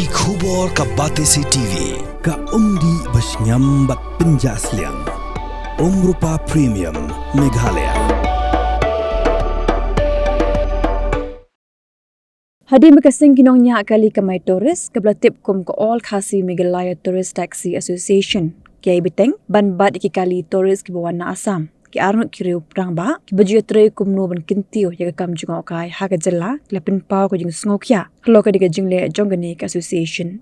Iki khubor ka Batesi TV. Ka umdi basnyambak penjaslian. Rupa Premium Meghalaya. Hadi makasing kinongnya kali kamay tourist kabla tip kum ko all khasi Meghalaya Tourist Taxi Association. Kaya biteng banbat iki kali tourist kibawan na Assam. Ki arnut kiriu prang ba ki baju tre kum no ban kintiyo ya kam jungo kai haga jalla lapin paw ko jing snokya. Hlo ka diga jingle jongani association.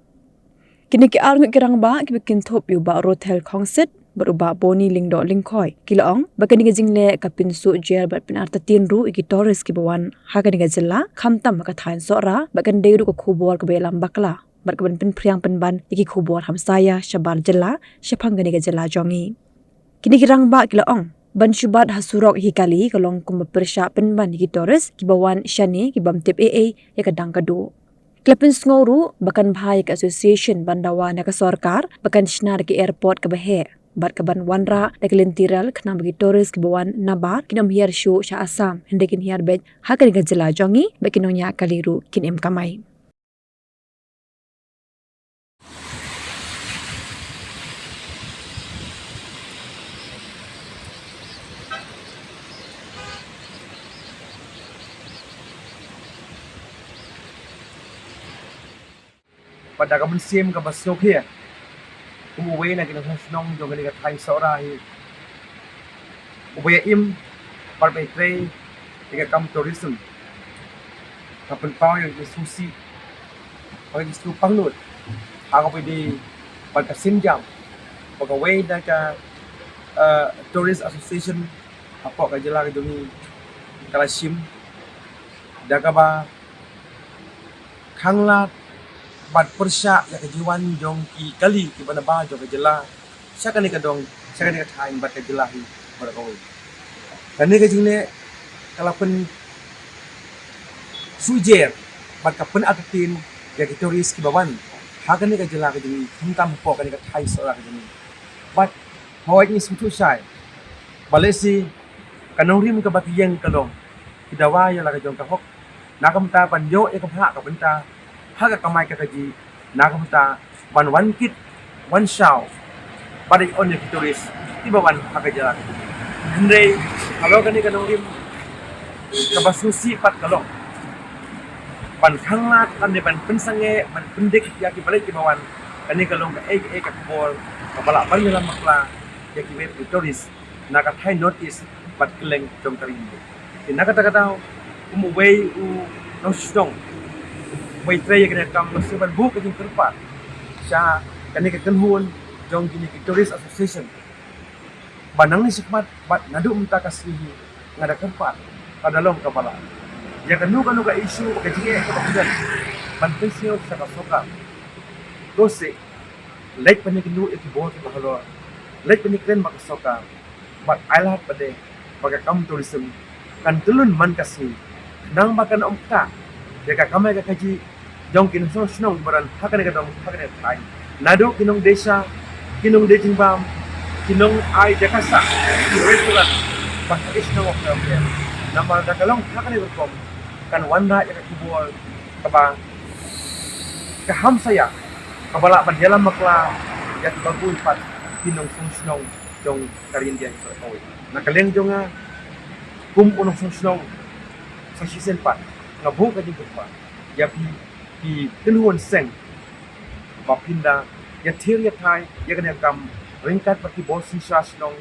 Kini ki arnut kirang ba ki bikin top yu ba hotel concert beruba boni ling do ling khoi kilaong bakan diga jingle kapin su jer bat pin arta tin ru iki tourist kibawan haga diga jalla khamtam ka thain sora bakan deiru ko khubor ka belam bakla bat ka pin priang penban iki khubor hamsaya shabar jalla shapang ga jalla jongi. Kini kirang ba kilaong ban syubat hasurok hikali kalong kum bersya penban hiki tourist kibawan shani kibam tip AA ya kadang kadu klepin sngoru bakan bhai ka association bandawa na ka sarkar bakan shnar ki airport ka bahe bat ka ban wanra da kelintiral khna bagi tourist kibawan nabar kinom hiar show sha Assam hendekin hiar bej hakan ga jela jongi bakinonya kaliru kin em kamai. Pada ka bensim ka basok here umuwi na kinasnong do gali ka thai sora hi uwe im parbetre tiga kam tourism kapan pau yang susi bagi su pangnut ako pwede pagkasimjam pagaway na ka tourist association apo ka jela ka dungi kalasim daga ba khanglat bat persya ya kejiwan jong ki kali ki bana ba jong jela saka ni ka dong saka ni ka thain bat ka jela hi bar ko kani ka jingne kala pen sujer bat ka pen atatin ya ki tourist ki bawan ha kani ka jela ka jingi thumtam po kani ka thai sora ka jingi bat hawai ni sutu sai balesi kanong rim ka bat yeng ka dong ki dawa ya la ka jong ka hok nakam ta panjo e ka pha ka benta haga kamai ka kaji nakamta ban one kit one show pada on the tourist tiba ban haga jalan andre kalau kani kanong rim kabasusi pat kalong ban khanglat kan de ban pensange ban pendik ya ki balik ki bawan kani kalong ka ek ka bol kapala ban dalam makla ya ki web tourist naka thai notice bat keleng jong karim naka kata umuwei u no stong may tray kena kam masuban bu kajing kerpat sa kani ka kanhun jong kini tourist association banang ni sikmat bat nadu umta kasih ngada kerpat padalom kapala ya kanu ka isu ka jige ka bakudan ban pensio sa kasoka dose lek pani kanu iti bot mahalo lek pani kren makasoka bat ailat pade baga kam tourism kan tulun man kasih nang makan omta ya ka kamay ka kaji jong kinong snong baran hakan ka dong hakan thai nado kinong desa kinong dejing bam kinong ai dekasa restaurant bahis no of them nama da kalong hakan ka kom kan wanda ya ka kubol kaba ka ham saya kabala ban dalam makla ya bagul pat kinong snong jong karin dia ko nakaleng jonga unong snong sa season pat ngabu ka ding pa ya pi kenhuan seng bapinda ya thir ya thai ya kan kam ringkat paki bos sinong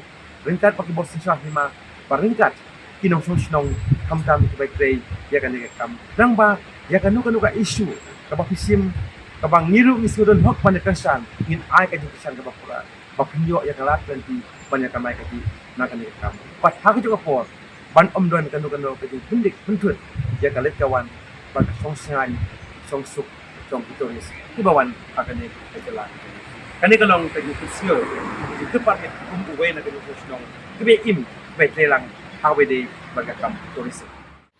ringkat paki bos sinsa hima paringkat kinong sinong kamdam ki baik rei ya kan kam nang ba ya kanu ka issue ka bapisim ka bang niru misudon hok panekasan in ai ka jingkisan ka bakura bapinyo ya kalat kanti banyak kamai ka di na kan kam pat ha ka juga por ban omdon kanu ka jing pendik pentut ya kalit kawan pada songsangan songsuk jong tourist kibawan akan ni kejelan kani kalong kaji kusio itu paket kumbuwe na kaji kusnong kibe im be telang hawe de bagakam tourist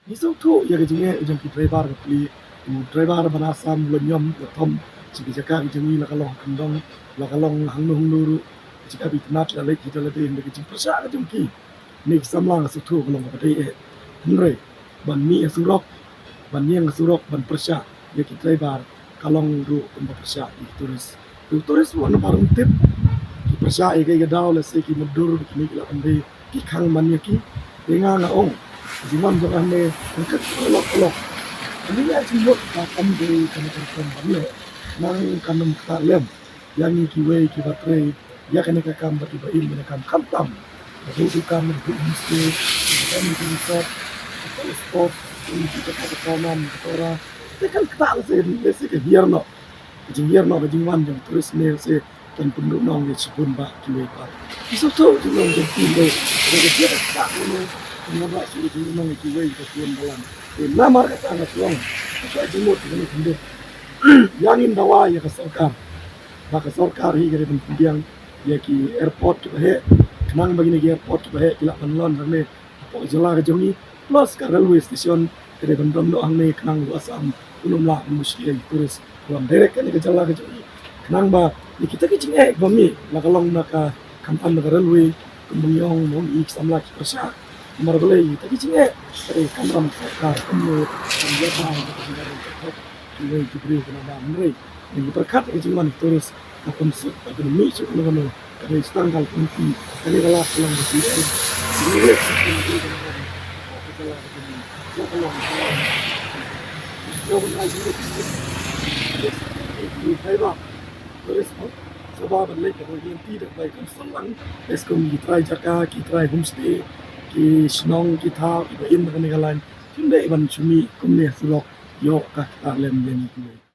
iso tu ya kaji jong ki driver pli driver banasam lonyom tom sigi jaka jeng la kalong kendong la kalong hangnung nuru jika bitnat la leki la de de kaji persa jong ki nik samlang su tu kalong ba de hre ban mi surok ban yang surok ban persa ya ki driver kalong ru kumba pasya turis turis wan barang tip ki pasya ke daw la se ki mudur ki la ande ki khang man ki denga na ong jiman jo ane angkat lok ini ya cuma kam de kan ban nang kanum ka lem yang ki we ki batre ya kan ka kam bati ba il men kam tam itu kam du mesti kan di resort sport ini kita ada kanan orang kan kita se ke hierno jingwan yang terus ne se kan penduduk nong ya sepun ba ki we pa iso to nong de ki le de ke ta no ngaba su di nong ki we ka tuan balan nama kata anak tuang kita jemur dengan kendor yangin dawa ya ke sarkar maka sarkar hi gere pendiang ya ki airport ke he kenang begini ki airport ke he kila panlon rame apa jela ke jongi plus ke railway station gere bendom do ang ne kenang lu asam ulum la musti turis ulam direct ke jela ke jongi kenang ba ni kita ki jing ek bami la kalong na ka kampan na railway kumbuyong mong ik samla ki persa marbelai tapi cinge dari kamera mereka kamu menjadi ini diberi kepada mereka yang berkat kejuan turis akan sud akan menuju ke mana dari tanggal penting dari kalau pulang ke sini sebab mereka yang tidak baik selang eskom kita jaga kita homestay ki snong ki tha ki in ka ni galan tin dei ban chumi kum ne sulok yok ka ta lem yani ki